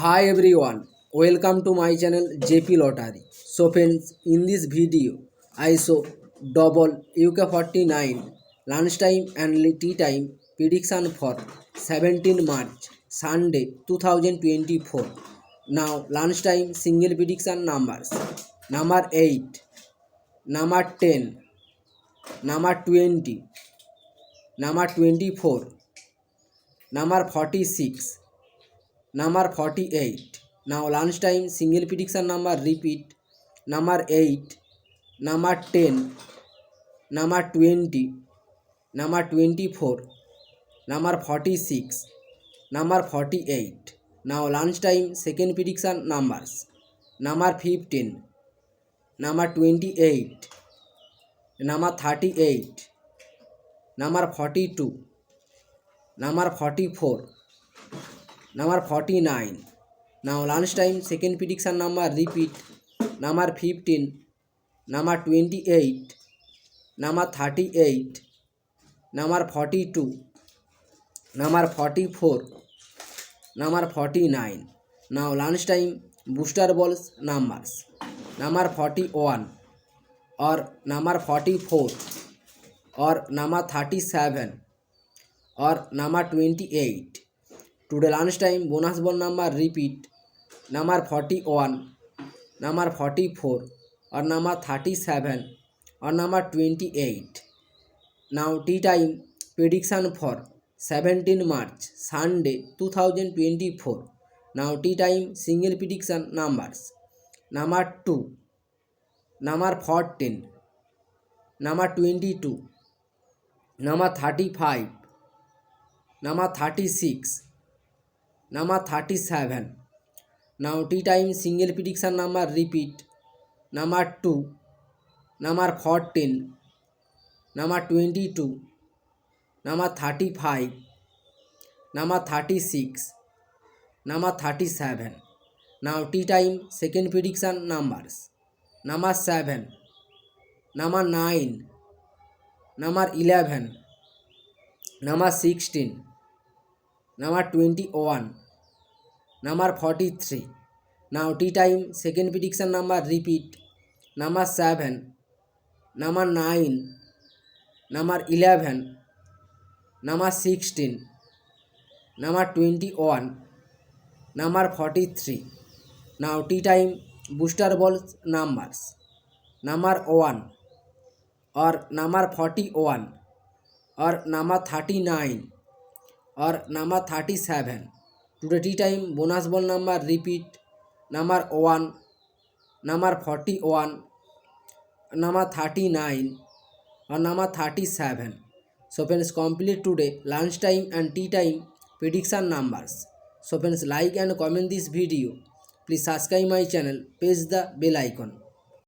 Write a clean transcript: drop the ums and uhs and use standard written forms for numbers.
Hi everyone, welcome to my channel JP Lottery. So friends, in this video I show double UK49 lunchtime and tea time prediction for 17 March Sunday 2024. Now lunchtime single prediction numbers: number 8, number 10, number 20, number 24, number 46, number 48. Now lunchtime single prediction number repeat: number 8, number 10, number 20, number 24, number 46, number 48. Now lunchtime second prediction numbers: number 15, number 28, number 38, number 42, number 44, number 49. Now lunchtime second prediction number repeat: number 15, number 28, number 38, number 42, number 44, number 49. Now lunchtime booster balls numbers: number 41 or number 44 or number 37 or number 28. Today lunchtime bonus ball number repeat: number 41, number 44 or number 37 or number 28. Now tea time prediction for 17 March Sunday 2024. Now tea time single prediction numbers: number 2, number 14, number 22, number 35, number 36, number 37. Now tea time single prediction number repeat: number 2, number 14, number 22, number 35, number 36, number 37. Now tea time second prediction numbers: number 7, number 9, number 11, number 16, number 21, number 43. Now tea time second prediction number repeat: number 7, number 9, number 11, number 16, number 21, number 43. Now tea time booster balls numbers: number 1 or number 41 or number 39 or number 37. Today tea time bonus ball number repeat: number 1, number 41, number 39 or number 37. So friends, complete today lunchtime and tea time prediction numbers. So friends, like and comment this video. Please subscribe my channel, press the bell icon.